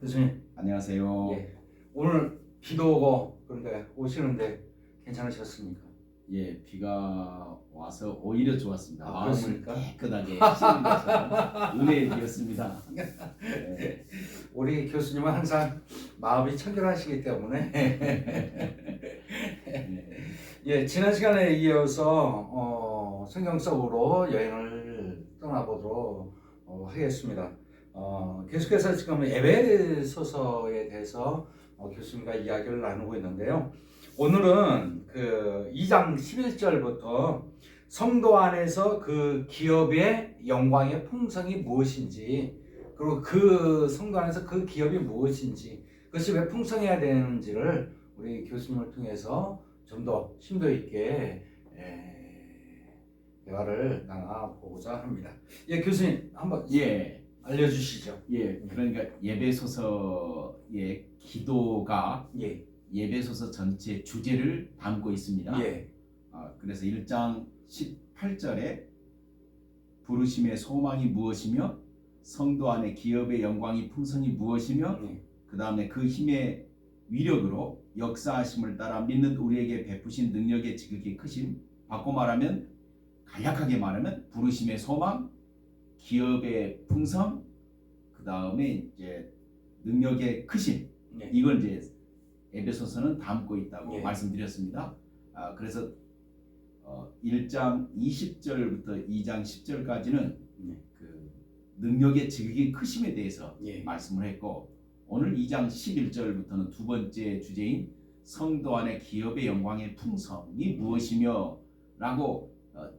교수님, 안녕하세요. 예. 오늘 비도 오고 그런데 오시는데 괜찮으셨습니까? 예, 비가 와서 오히려 좋았습니다. 마음을 그렇습니까? 깨끗하게 씻는 것은 은혜의 비였습니다. 예, 우리 교수님은 항상 마음이 청결하시기 때문에 예, 지난 시간에 이어서 성경 속으로 여행을 떠나보도록 하겠습니다. 계속해서 지금 에베소서에 대해서 교수님과 이야기를 나누고 있는데요. 오늘은 그 2장 11절부터 성도 안에서 그 기업의 영광의 풍성이 무엇인지, 그리고 그 성도 안에서 그 기업이 무엇인지, 그것이 왜 풍성해야 되는지를 우리 교수님을 통해서 좀 더 심도 있게 대화를 나눠보고자 합니다. 예, 교수님 한번 알려주시죠. 그러니까 예배소서의 기도가 예, 예배소서 전체 주제를 담고 있습니다. 예, 그래서 1장 18절에 부르심의 소망이 무엇이며 성도 안에 기업의 영광이 풍성이 무엇이며 그 다음에 그 힘의 위력으로 역사하심을 따라 믿는 우리에게 베푸신 능력의 지극히 크심, 바꿔 말하면 간략하게 말하면 부르심의 소망, 기업의 풍성, 그 다음에 이제 능력의 크심, 이걸 이제 에베소서는 담고 있다고 말씀드렸습니다. 그래서 1장 20절부터 2장 10절까지는 그 능력의 지극히 크심에 대해서 말씀을 했고, 오늘 2장 11절부터는 두 번째 주제인 성도 안의 기업의 영광의 풍성이 무엇이며 라고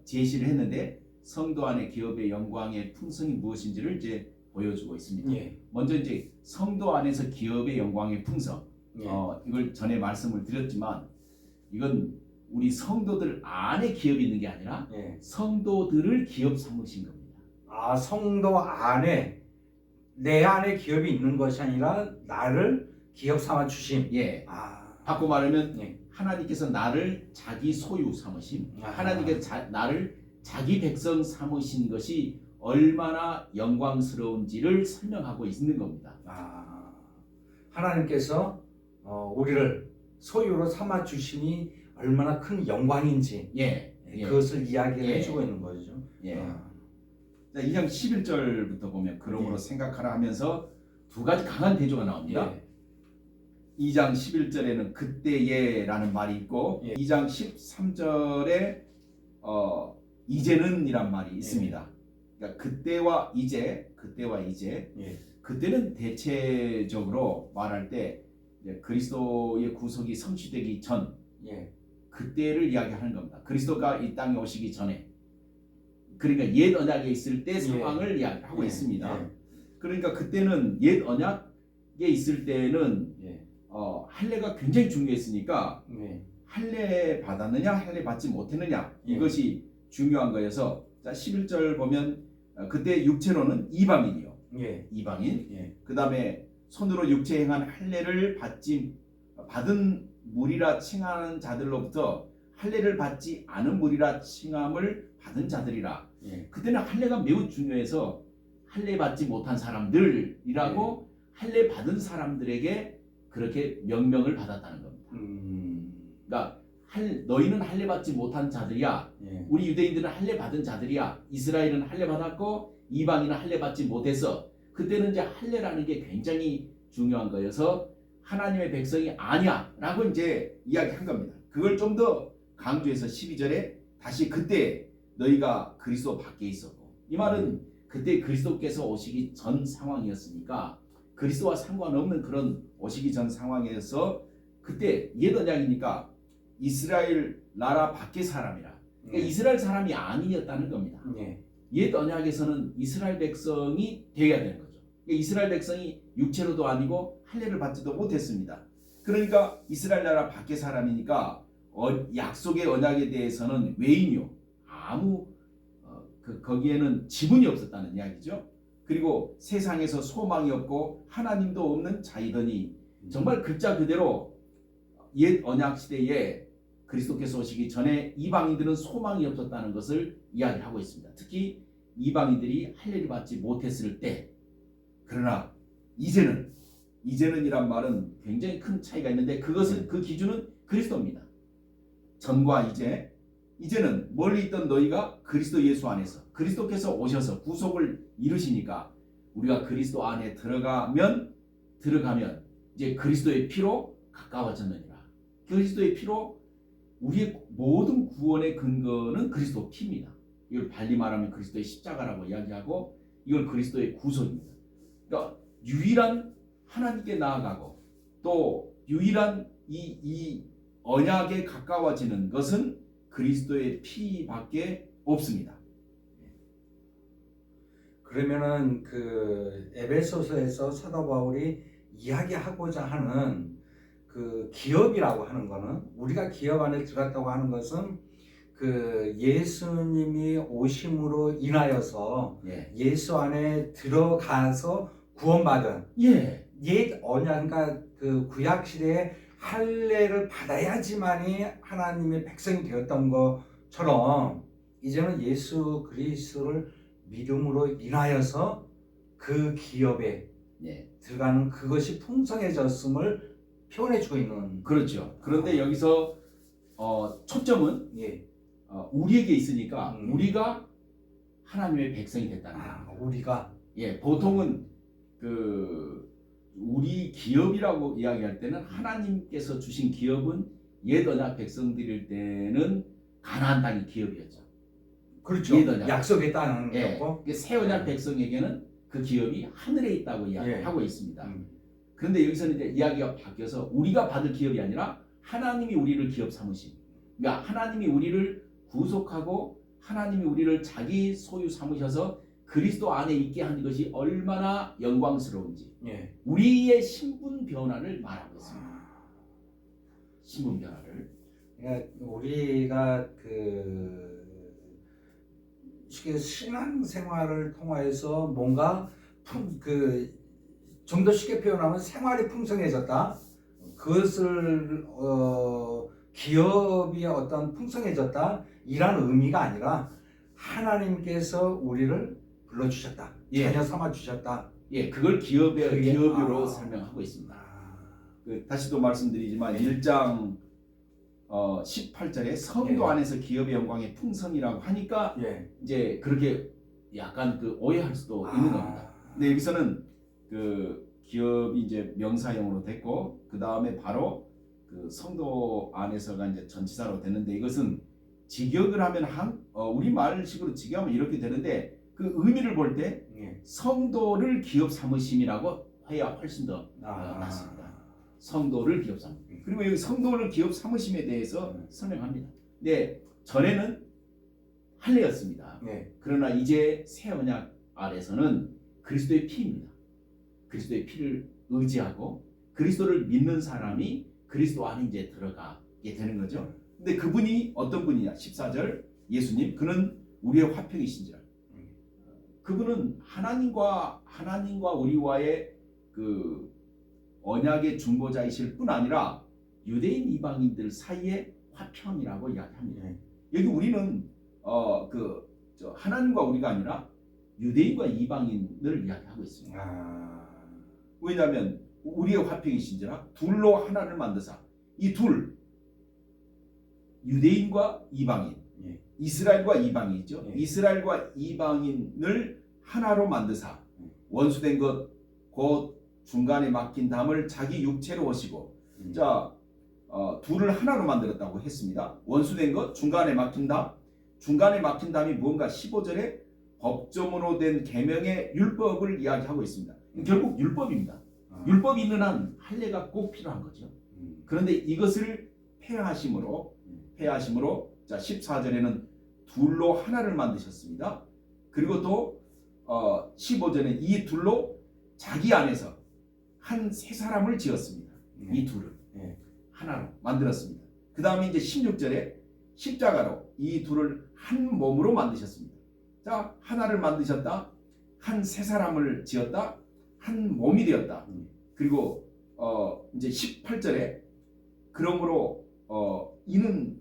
제시를 했는데, 성도 안의 기업의 영광의 풍성이 무엇인지를 이제 보여주고 있습니다. 먼저 이제 성도 안에서 기업의 영광의 풍성, 이걸 전에 말씀을 드렸지만 이건 우리 성도들 안에 기업이 있는 게 아니라 성도들을 기업 삼으신 겁니다. 성도 안에, 내 안에 기업이 있는 것이 아니라 나를 기업 삼아 주심. 바꿔 말하면 하나님께서 나를 자기 소유 삼으심, 하나님께서 나를 자기 백성 삼으신 것이 얼마나 영광스러운지를 설명하고 있는 겁니다. 하나님께서 우리를 소유로 삼아 주심이 얼마나 큰 영광인지 그것을 이야기를 해주고 있는 거죠. 2장 11절부터 보면 그러므로 생각하라 하면서 두 가지 강한 대조가 나옵니다. 2장 11절에는 그때에라는 말이 있고 2장 13절에 이제는 이란 말이 있습니다. 그러니까 그때와 이제, 그때는 대체적으로 말할 때 그리스도의 구속이 성취되기 전 그때를 이야기하는 겁니다. 그리스도가 이 땅에 오시기 전에, 그러니까 옛 언약에 있을 때 상황을 이야기하고 있습니다. 그러니까 그때는 옛 언약에 있을 때는 할례가 굉장히 중요했으니까 할례 받았느냐 할례 받지 못했느냐 이것이 중요한 거여서, 자 11절 보면 그때 육체로는 이방인이요, 이방인, 그 다음에 손으로 육체 행한 할례를 받은 무리라 칭하는 자들로부터 할례를 받지 않은 무리라 칭함을 받은 자들이라. 그때는 할례가 매우 중요해서 할례 받지 못한 사람들이라고 할례 받은 사람들에게 그렇게 명명을 받았다는 겁니다. 그러니까 너희는 할례 받지 못한 자들이야. 우리 유대인들은 할례 받은 자들이야. 이스라엘은 할례 받았고 이방인은 할례 받지 못해서, 그때는 이제 할례라는 게 굉장히 중요한 거여서 하나님의 백성이 아니야라고 이제 이야기한 겁니다. 그걸 좀 더 강조해서 12절에 다시 그때 너희가 그리스도 밖에 있었고, 이 말은 그때 그리스도께서 오시기 전 상황이었으니까 그리스도와 상관없는 그런 오시기 전 상황에서 그때 옛 언약이니까 이스라엘 나라 밖의 사람이라, 그러니까 이스라엘 사람이 아니었다는 겁니다. 옛 언약에서는 이스라엘 백성이 되어야 되는 거죠. 그러니까 이스라엘 백성이 육체로도 아니고 할례를 받지도 못했습니다. 그러니까 이스라엘 나라 밖의 사람이니까 약속의 언약에 대해서는 외인이요, 아무 거기에는 지분이 없었다는 이야기죠. 그리고 세상에서 소망이 없고 하나님도 없는 자이더니, 정말 글자 그대로 옛 언약 시대에 그리스도께서 오시기 전에 이방인들은 소망이 없었다는 것을 이야기하고 있습니다. 특히 이방인들이 할례를 받지 못했을 때. 그러나 이제는 이제는이란 말은 굉장히 큰 차이가 있는데 그것은 그 기준은 그리스도입니다. 전과 이제는 멀리 있던 너희가 그리스도 예수 안에서 그리스도께서 오셔서 구속을 이루시니까 우리가 그리스도 안에 들어가면 이제 그리스도의 피로 가까워졌느니라. 그리스도의 피로 우리의 모든 구원의 근거는 그리스도 피입니다. 이걸 달리 말하면 그리스도의 십자가라고 이야기하고 이걸 그리스도의 구속입니다. 그러니까 유일한 하나님께 나아가고 또 유일한 이 언약에 가까워지는 것은 그리스도의 피밖에 없습니다. 그러면은 그 에베소서에서 사도 바울이 이야기하고자 하는 그 기업이라고 하는 거는 우리가 기업 안에 들어갔다고 하는 것은 그 예수님이 오심으로 인하여서 예수 안에 들어가서 구원받은 옛 언약과 그 구약 시대의 할례를 받아야지만이 하나님의 백성이 되었던 것처럼 이제는 예수 그리스도를 믿음으로 인하여서 그 기업에 들어가는 그것이 풍성해졌음을 표현해 주고 있는. 그렇죠. 그런데 여기서 초점은 우리에게 있으니까 우리가 하나님의 백성이 됐다는 겁니다. 우리가 보통은 그 우리 기업이라고 이야기할 때는 하나님께서 주신 기업은 옛 언약 백성들일 때는 가나안 땅이 기업이었죠. 그렇죠. 약속의 땅은 거고 새 언약 백성에게는 그 기업이 하늘에 있다고 이야기하고 있습니다. 그런데 여기서는 이제 이야기가 바뀌어서 우리가 받을 기업이 아니라 하나님이 우리를 기업 삼으심. 그러니까 하나님이 우리를 구속하고 하나님이 우리를 자기 소유 삼으셔서 그리스도 안에 있게 한 것이 얼마나 영광스러운지 우리의 신분 변화를 말하고 있습니다. 신분 변화를. 그러니까 우리가 그 신앙 생활을 통해서 뭔가 좀 더 쉽게 표현하면 생활이 풍성해졌다. 그것을 기업이 어떤 풍성해졌다 이란 의미가 아니라 하나님께서 우리를 불러주셨다. 자녀 삼아주셨다. 그걸 기업으로 설명하고 있습니다. 다시 또 말씀드리지만 1장 18절에 성도 안에서 기업의 영광의 풍성이라고 하니까 이제 그렇게 약간 그 오해할 수도 있는 겁니다. 근데 여기서는 그 기업이 이제 명사형으로 됐고 그 다음에 바로 그 성도 안에서가 이제 전치사로 됐는데 이것은 직역을 하면 우리 말식으로 직역하면 이렇게 되는데 그 의미를 볼 때 성도를 기업 삼으심이라고 해야 훨씬 더 낫습니다. 성도를 기업 삼으심. 그리고 여기 성도를 기업 삼으심에 대해서 설명합니다. 근데 전에는 할례였습니다. 그러나 이제 새 언약 아래서는 그리스도의 피입니다. 그리스도의 피를 의지하고 그리스도를 믿는 사람이 그리스도 안에 이제 들어가게 되는 거죠. 근데 그분이 어떤 분이냐? 14절 예수님 그는 우리의 화평이신지라. 그분은 하나님과 우리와의 그 언약의 중보자이실 뿐 아니라 유대인 이방인들 사이의 화평이라고 이야기합니다. 여기 우리는 하나님과 우리가 아니라 유대인과 이방인을 이야기하고 있습니다. 왜냐하면 우리의 화평이신지라 둘로 하나를 만드사 이 둘 유대인과 이방인 이스라엘과 이방인이죠. 이스라엘과 이방인을 하나로 만드사 원수된 것 곧 중간에 막힌 담을 자기 육체로 오시고 둘을 하나로 만들었다고 했습니다. 원수된 것 중간에 막힌 담이 무언가 15절에 법정으로 된 계명의 율법을 이야기하고 있습니다. 결국 율법입니다. 율법이 있는 한 할례가 꼭 필요한 거죠. 그런데 이것을 폐하심으로 14절에는 둘로 하나를 만드셨습니다. 그리고 또 15절에 이 둘로 자기 안에서 한 세 사람을 지었습니다. 이 둘을 하나로 만들었습니다. 그 다음에 이제 16절에 십자가로 이 둘을 한 몸으로 만드셨습니다. 자, 하나를 만드셨다. 한 세 사람을 지었다. 한 몸이 되었다. 그리고 이제 18절에 그러므로 이는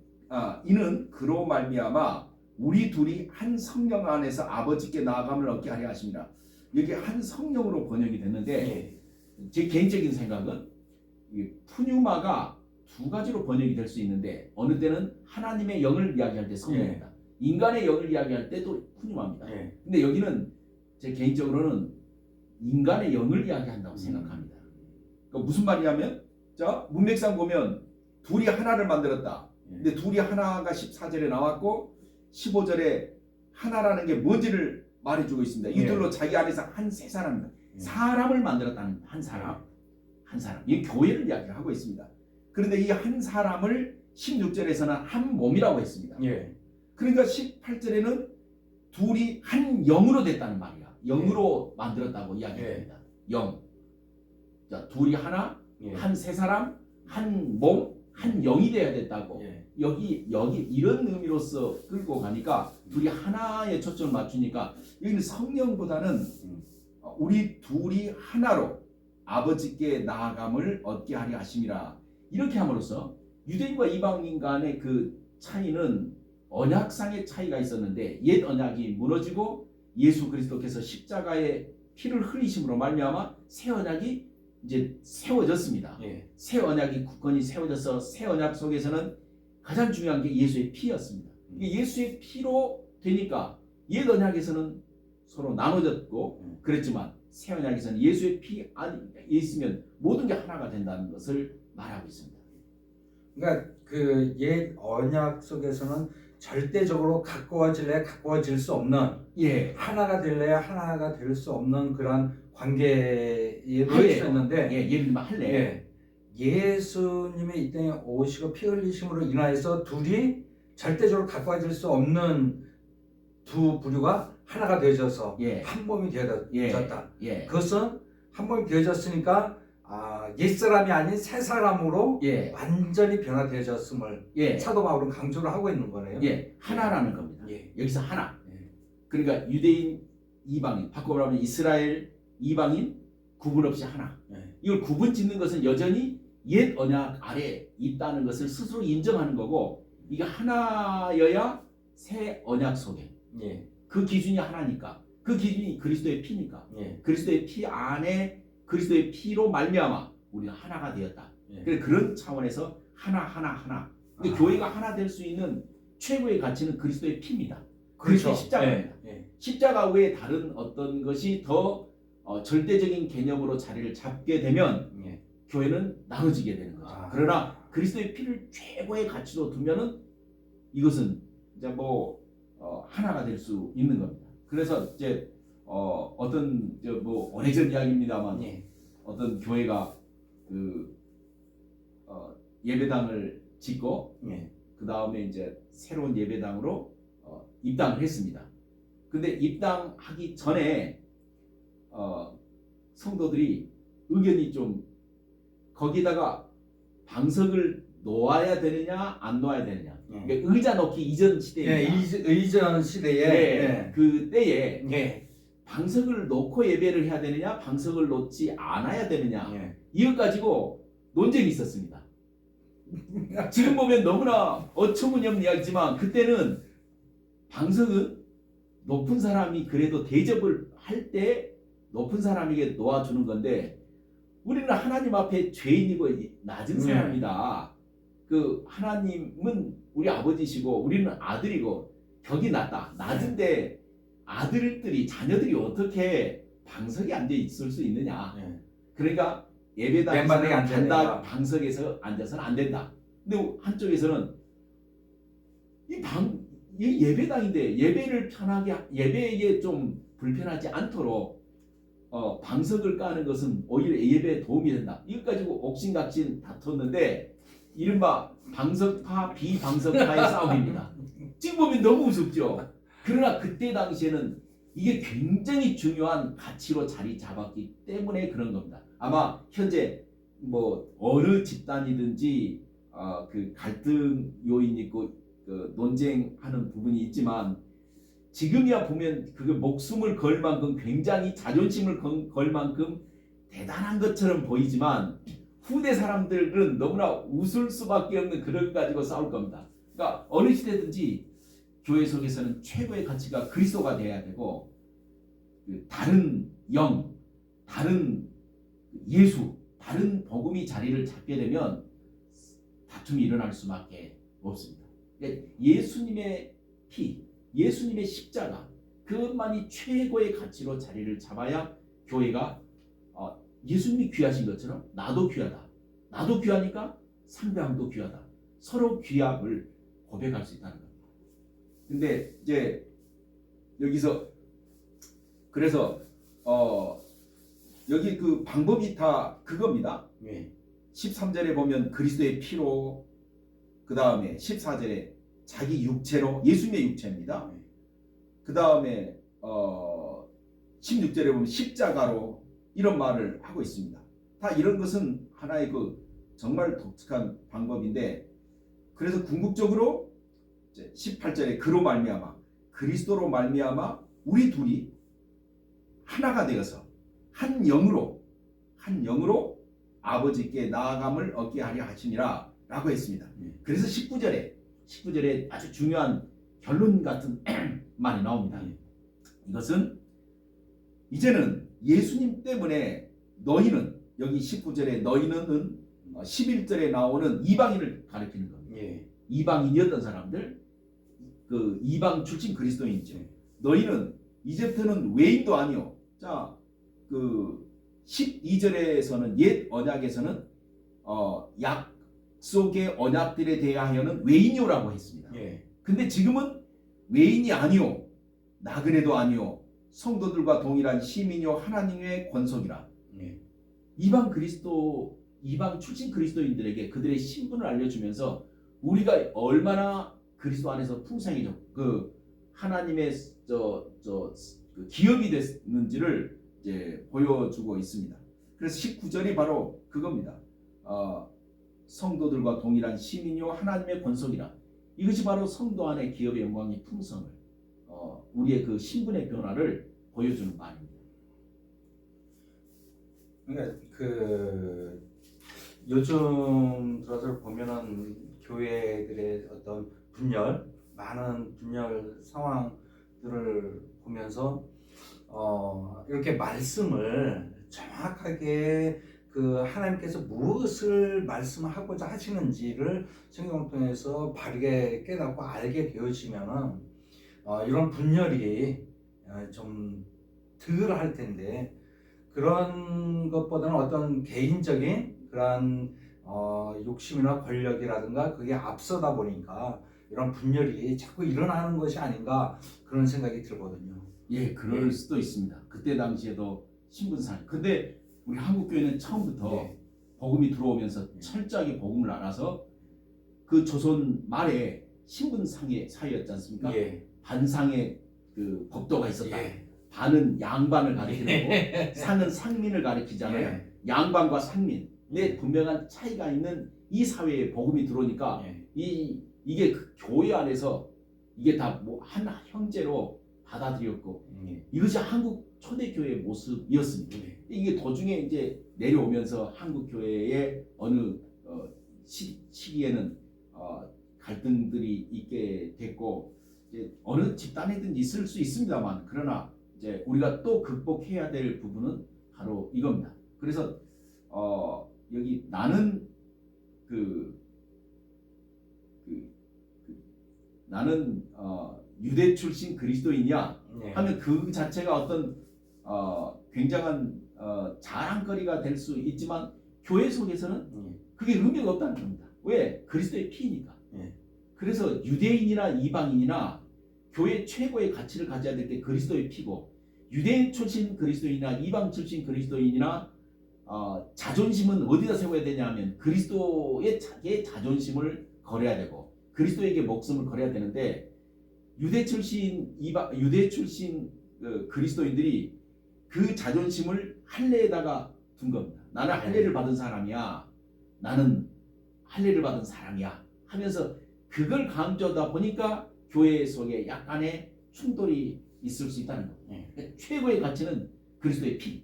그로 말미암아 우리 둘이 한 성령 안에서 아버지께 나아감을 얻게 하려 하십니다. 여기 한 성령으로 번역이 됐는데 제 개인적인 생각은 이 푸뉴마가 두 가지로 번역이 될 수 있는데 어느 때는 하나님의 영을 이야기할 때 성령이다. 인간의 영을 이야기할 때도 푸뉴마입니다. 근데 여기는 제 개인적으로는 인간의 영을 이야기한다고 생각합니다. 그러니까 무슨 말이냐면 자 문맥상 보면 둘이 하나를 만들었다. 근데 둘이 하나가 14절에 나왔고 15절에 하나라는 게 뭔지를 말해주고 있습니다. 이들로 자기 안에서 한 세 사람입니다. 사람을 만들었다는 한 사람. 이 교회를 이야기를 하고 있습니다. 그런데 이 한 사람을 16절에서는 한 몸이라고 했습니다. 그러니까 18절에는 둘이 한 영으로 됐다는 말이야. 영으로 만들었다고 이야기합니다. 영. 자, 둘이 하나, 한 세 사람, 한 몸, 한 영이 되어야 됐다고. 여기 이런 의미로서 끌고 가니까 둘이 하나에 초점을 맞추니까 여기는 성령보다는 우리 둘이 하나로 아버지께 나아감을 얻게 하려 하심이라. 이렇게 함으로써 유대인과 이방인 간의 그 차이는 언약상의 차이가 있었는데 옛 언약이 무너지고 예수 그리스도께서 십자가에 피를 흘리심으로 말미암아 새 언약이 이제 세워졌습니다. 새 언약이 굳건히 세워져서 새 언약 속에서는 가장 중요한 게 예수의 피였습니다. 예수의 피로 되니까 옛 언약에서는 서로 나눠졌고 그랬지만 새 언약에서는 예수의 피 안에 있으면 모든 게 하나가 된다는 것을 말하고 있습니다. 그러니까 그 옛 언약 속에서는 절대적으로 가까워질 수 없는 하나가 될래야 하나가 될 수 없는 그런 관계에 놓여 있었는데 예를 들면 할례 예수님의 이 땅에 오시고 피 흘리심으로 인하여서 둘이 절대적으로 가까워질 수 없는 두 부류가 하나가 되어져서 한 몸이 되어졌다. 그것은 한 몸이 되어졌으니까 옛사람이 아닌 새 사람으로 완전히 변화되어졌음을 사도 바울은 강조를 하고 있는 거네요. 하나라는 겁니다. 여기서 하나. 그러니까 유대인, 이방인, 바꿔 말하면 이스라엘, 이방인 구분 없이 하나. 이걸 구분 짓는 것은 여전히 옛 언약 아래 있다는 것을 스스로 인정하는 거고 이게 하나여야 새 언약 속에 그 기준이 하나니까 그 기준이 그리스도의 피니까 그리스도의 피 안에 그리스도의 피로 말미암아 우리가 하나가 되었다. 그런 차원에서 하나. 근데 교회가 하나 될 수 있는 최고의 가치는 그리스도의 피입니다. 그리스도의 십자가입니다. 십자가 외에 다른 어떤 것이 더 절대적인 개념으로 자리를 잡게 되면 교회는 나눠지게 되는 거죠. 그러나 그리스도의 피를 최고의 가치로 두면은 이것은 이제 하나가 될 수 있는 겁니다. 그래서 이제 어떤 오래전 이야기입니다만 어떤 교회가 그 예배당을 짓고 그 다음에 이제 새로운 예배당으로 입당을 했습니다. 근데 입당하기 전에 성도들이 의견이 좀 거기다가 방석을 놓아야 되느냐 안 놓아야 되느냐. 그러니까 의자 놓기 이전 시대에 이전 시대에 그때에 방석을 놓고 예배를 해야 되느냐 방석을 놓지 않아야 되느냐 이것 가지고 논쟁이 있었습니다. 지금 보면 너무나 어처구니없는 이야기지만 그때는 방석은 높은 사람이 그래도 대접을 할 때 높은 사람에게 놓아주는 건데 우리는 하나님 앞에 죄인이고 낮은 사람이다. 그 하나님은 우리 아버지시고 우리는 아들이고 격이 낮다. 낮은데 아들들이 자녀들이 어떻게 방석에 앉아 있을 수 있느냐. 그러니까 예배당에서 방석에서 앉아서는 안 된다. 근데 한쪽에서는 이 예배당인데 예배를 편하게 예배에 좀 불편하지 않도록 방석을 까는 것은 오히려 예배에 도움이 된다. 이것 가지고 옥신각신 다퉜는데 이른바 방석파 비방석파의 싸움입니다. 지금 보면 너무 무섭죠. 그러나 그때 당시에는 이게 굉장히 중요한 가치로 자리 잡았기 때문에 그런 겁니다. 아마 현재 어느 집단이든지 그 갈등 요인이 있고 그 논쟁하는 부분이 있지만 지금이야 보면 그게 목숨을 걸 만큼 굉장히 자존심을 걸 만큼 대단한 것처럼 보이지만 후대 사람들은 너무나 웃을 수밖에 없는 그런 거 가지고 싸울 겁니다. 그러니까 어느 시대든지 교회 속에서는 최고의 가치가 그리스도가 되어야 되고 다른 영, 다른 예수 다른 복음이 자리를 잡게 되면 다툼이 일어날 수밖에 없습니다. 그러니까 예수님의 피, 예수님의 십자가 그것만이 최고의 가치로 자리를 잡아야 교회가 예수님이 귀하신 것처럼 나도 귀하다. 나도 귀하니까 상대방도 귀하다. 서로 귀함을 고백할 수 있다는 겁니다. 근데 이제 여기서 그래서 여기 그 방법이 다 그겁니다. 13절에 보면 그리스도의 피로, 그 다음에 14절에 자기 육체로, 예수님의 육체입니다. 그 다음에 16절에 보면 십자가로 이런 말을 하고 있습니다. 다 이런 것은 하나의 그 정말 독특한 방법인데, 그래서 궁극적으로 18절에 그로 말미암아, 그리스도로 말미암아 우리 둘이 하나가 되어서 한 영으로 아버지께 나아감을 얻게 하려 하시니라 라고 했습니다. 그래서 19절에 아주 중요한 결론 같은 말이 나옵니다. 이것은 이제는 예수님 때문에 너희는, 여기 19절에 너희는 11절에 나오는 이방인을 가리키는 겁니다. 이방인이었던 사람들, 그 이방 출신 그리스도인이죠. 너희는 이제부터는 외인도 아니요. 자, 그 12절에서는 옛 언약에서는 약속의 언약들에 대하여는 외인이오라고 했습니다. 근데 지금은 외인이 아니요, 나그네도 아니요, 성도들과 동일한 시민이요, 하나님의 권속이라. 이방 출신 그리스도인들에게 그들의 신분을 알려주면서 우리가 얼마나 그리스도 안에서 풍성해져 그 하나님의 그 기업이 됐는지를 이제 보여주고 있습니다. 그래서 19절이 바로 그겁니다. 성도들과 동일한 시민이요 하나님의 권속이라. 이것이 바로 성도 안의 기업의 영광의 풍성을, 우리의 그 신분의 변화를 보여주는 말입니다. 그러니까 그 요즘 들어서 보면은 교회들의 어떤 분열, 많은 분열 상황들을 보면서 이렇게 말씀을 정확하게 그 하나님께서 무엇을 말씀하고자 하시는지를 성경을 통해서 바르게 깨닫고 알게 되어지면은 이런 분열이 좀 덜 할 텐데, 그런 것보다는 어떤 개인적인 그런 욕심이나 권력이라든가 그게 앞서다 보니까 이런 분열이 자꾸 일어나는 것이 아닌가, 그런 생각이 들거든요. 예, 그럴 수도 있습니다. 그때 당시에도 신분상. 근데 우리 한국 교회는 처음부터 복음이 들어오면서 철저하게 복음을 알아서 그 조선 말에 신분상의 사회였지 않습니까? 반상의 그 법도가 있었다. 반은 양반을 가리키는 거고 상은 상민을 가리키잖아요. 양반과 상민의 분명한 차이가 있는 이 사회에 복음이 들어오니까 이게 그 교회 안에서 이게 다 뭐 한 형제로 받아들였고 이것이 한국 초대교회의 모습이었습니다. 이게 도중에 이제 내려오면서 한국 교회의 어느 시기에는 갈등들이 있게 됐고, 이제 어느 집단이든지 있을 수 있습니다만, 그러나 이제 우리가 또 극복해야 될 부분은 바로 이겁니다. 그래서 여기 나는 나는 유대 출신 그리스도인이야 하면 그 자체가 어떤 굉장한 자랑거리가 될 수 있지만 교회 속에서는 그게 의미가 없다는 겁니다. 왜? 그리스도의 피니까. 그래서 유대인이나 이방인이나 교회 최고의 가치를 가져야 될 게 그리스도의 피고, 유대 출신 그리스도인이나 이방 출신 그리스도인이나 자존심은 어디다 세워야 되냐 하면 그리스도의 자기의 자존심을 걸어야 되고 그리스도에게 목숨을 걸어야 되는데, 유대 출신 그리스도인들이 그 자존심을 할례에다가 둔 겁니다. 나는 할례를 받은 사람이야, 나는 할례를 받은 사람이야 하면서 그걸 강조하다 보니까 교회 속에 약간의 충돌이 있을 수 있다는 겁니다. 최고의 가치는 그리스도의 피.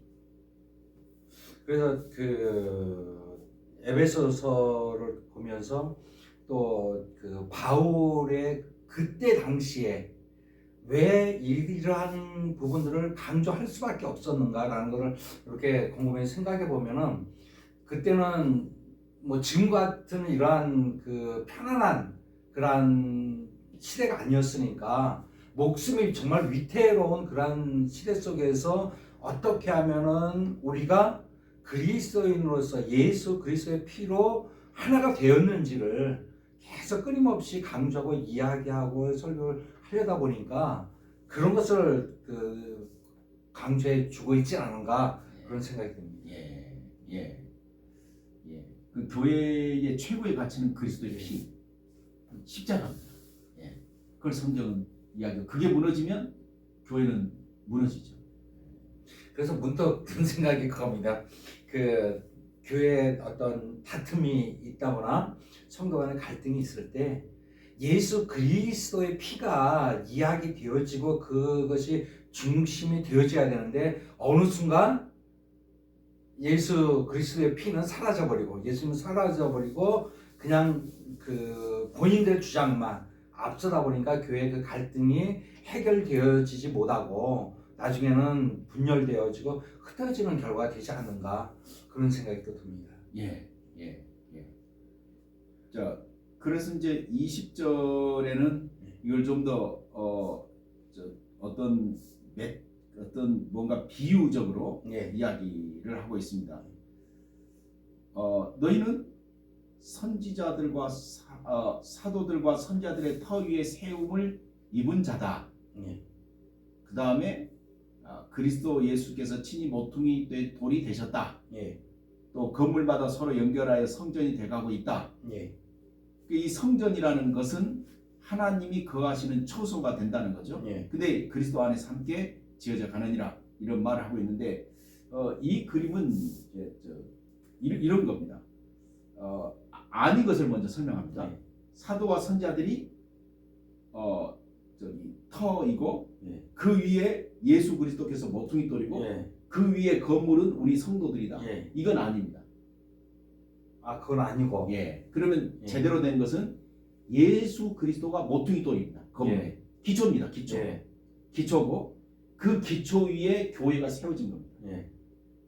그래서 그 에베소서를 보면서 또 그 바울의 그때 당시에 왜 이러한 부분들을 강조할 수밖에 없었는가라는 것을 이렇게 곰곰이 생각해 보면은 그때는 뭐 지금 같은 이러한 그 편안한 그러한 시대가 아니었으니까 목숨이 정말 위태로운 그러한 시대 속에서 어떻게 하면은 우리가 그리스도인으로서 예수 그리스도의 피로 하나가 되었는지를 계속 끊임없이 강조하고 이야기하고 설교를 하려다 보니까 그런 것을 그 강조해 주고 있지 않은가 그런 생각이 듭니다. 예. 그 교회의 최고의 가치는 그리스도의 피, 십자가입니다. 그걸 성경은 이야기하고 그게 무너지면 교회는 무너지죠. 그래서 문득 든 생각이 그겁니다. 그 교회에 어떤 다툼이 있다거나 성도 간의 갈등이 있을 때 예수 그리스도의 피가 이야기되어지고 그것이 중심이 되어져야 되는데 어느 순간 예수 그리스도의 피는 사라져버리고 예수님은 사라져버리고 그냥 그 본인들의 주장만 앞서다 보니까 교회의 그 갈등이 해결되어지지 못하고 나중에는 분열되어지고 흩어지는 결과가 되지 않는가 그런 생각이 또 듭니다. 예. 자, 그래서 이제 20절에는 이걸 좀 더 어떤 뭔가 비유적으로 이야기를 하고 있습니다. 너희는 선지자들과 사도들과 선지자들의 터 위에 세움을 입은 자다. 그 다음에 그리스도 예수께서 친히 모퉁이 돌이 되셨다. 또 건물마다 서로 연결하여 성전이 돼가고 있다. 이 성전이라는 것은 하나님이 거하시는 처소가 된다는 거죠. 근데 그리스도 안에서 함께 지어져 가느니라 이런 말을 하고 있는데 이 그림은 이런 겁니다. 아닌 것을 먼저 설명합니다. 사도와 선지자들이 터이고 그 위에 예수 그리스도께서 모퉁이 돌이고 그 위에 건물은 우리 성도들이다. 이건 아닙니다. 그건 아니고. 그러면 제대로 된 것은 예수 그리스도가 모퉁이 돌입니다. 건물의 기초입니다. 기초고 그 기초 위에 교회가 세워진 겁니다.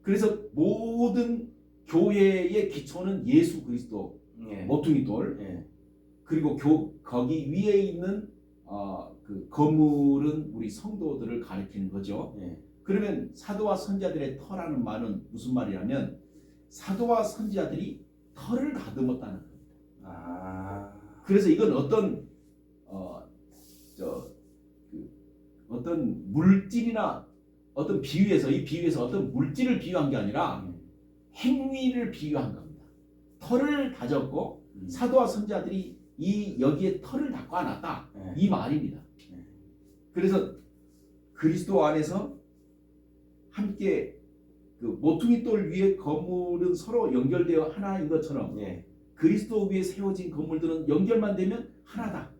그래서 모든 교회의 기초는 예수 그리스도 모퉁이 돌. 그리고 거기 위에 있는 그 건물은 우리 성도들을 가리키는 거죠. 그러면 사도와 선지자들의 터라는 말은 무슨 말이냐면 사도와 선지자들이 터를 다듬었다는 겁니다. 그래서 이건 어떤 물질이나 어떤 비유에서 이 비유에서 어떤 물질을 비유한 게 아니라 행위를 비유한 겁니다. 터를 다졌고 사도와 선지자들이 여기에 터를 닦아놨다. 이 말입니다. 그래서 그리스도 안에서 함께 그 모퉁이 돌 위에 건물은 서로 연결되어 하나인 것처럼 그리스도 위에 세워진 건물들은 연결만 되면 하나다.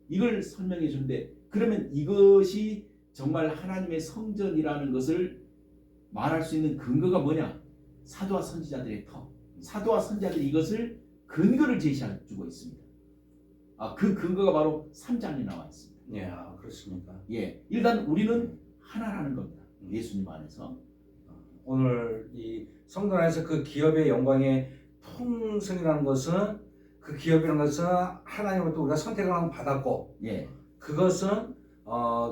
이걸 설명해 주는데 그러면 이것이 정말 하나님의 성전이라는 것을 말할 수 있는 근거가 뭐냐? 사도와 선지자들의 터. 사도와 선지자들이 이것을 근거를 제시해주고 있습니다. 그 근거가 바로 3장에 나와 있습니다. 그렇습니까? 일단 우리는 하나라는 겁니다. 예수님 안에서. 오늘 이 성도 안에서 그 기업의 영광의 풍성이라는 것은 그 기업이라는 것은 하나님으로부터 우리가 선택을 한번 받았고 그것은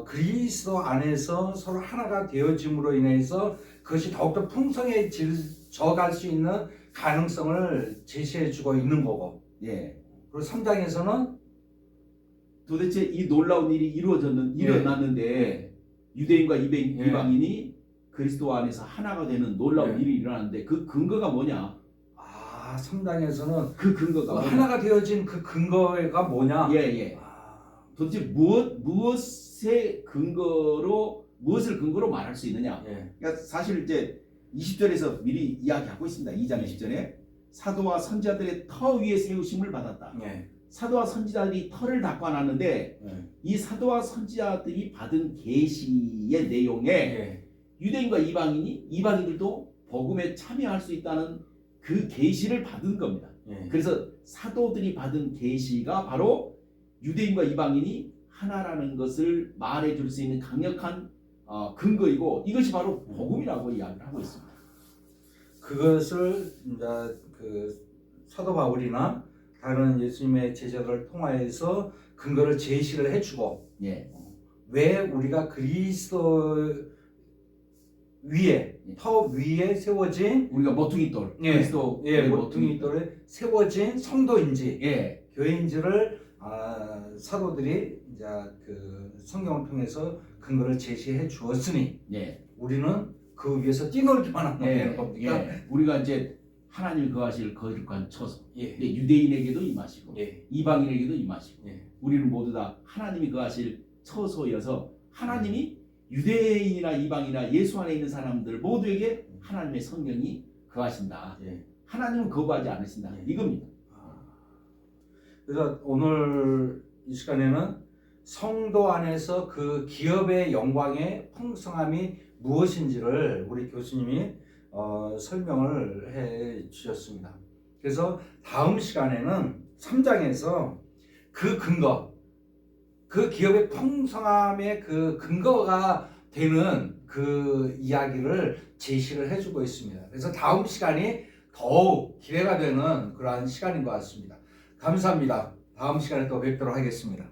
그리스도 안에서 서로 하나가 되어짐으로 인해서 그것이 더욱더 풍성해져 갈 수 있는 가능성을 제시해주고 있는 거고 그리고 3장에서는 도대체 이 놀라운 일이 일어났는데 유대인과 이방인이 그리스도 안에서 하나가 되는 놀라운 일이 일어났는데 그 근거가 뭐냐? 3장에서는 그 근거가 하나가 되어진 그 근거가 뭐냐? 도대체 무엇을 근거로 말할 수 있느냐? 그러니까 사실 이제 20절에서 미리 이야기하고 있습니다. 2장 20절에 사도와 선지자들의 터 위에 세우심을 받았다. 사도와 선지자들이 터를 닦아놨는데 이 사도와 선지자들이 받은 계시의 내용에 유대인과 이방인들도 복음에 참여할 수 있다는 그 계시를 받은 겁니다. 그래서 사도들이 받은 계시가 바로 유대인과 이방인이 하나라는 것을 말해줄 수 있는 강력한 근거이고 이것이 바로 복음이라고 이야기를 하고 있습니다. 그것을 이제 그 사도 바울이나 다른 예수님의 제자들을 통하여서 근거를 제시를 해주고 예. 왜 우리가 그리스도 위에 터 위에 세워진 우리가 모퉁이돌 그리스도 모퉁이돌에 세워진 성도인지 교회인지를 사도들이 이제 그 성경을 통해서 근거를 제시해 주었으니 우리는 그 위에서 뛰놀기만 하면 되는 겁니까? 우리가 이제 하나님 거하실 거룩한 처소 유대인에게도 임하시고 이방인에게도 임하시고 우리는 모두 다 하나님이 거하실 처소여서 하나님이 유대인이나 이방이나 예수 안에 있는 사람들 모두에게 하나님의 성령이 거하신다. 하나님은 거부하지 않으신다. 이겁니다. 그래서 오늘 이 시간에는 성도 안에서 그 기업의 영광의 풍성함이 무엇인지를 우리 교수님이 설명을 해 주셨습니다. 그래서 다음 시간에는 3장에서 그 근거, 그 기업의 풍성함의 그 근거가 되는 그 이야기를 제시를 해주고 있습니다. 그래서 다음 시간이 더욱 기대가 되는 그러한 시간인 것 같습니다. 감사합니다. 다음 시간에 또 뵙도록 하겠습니다.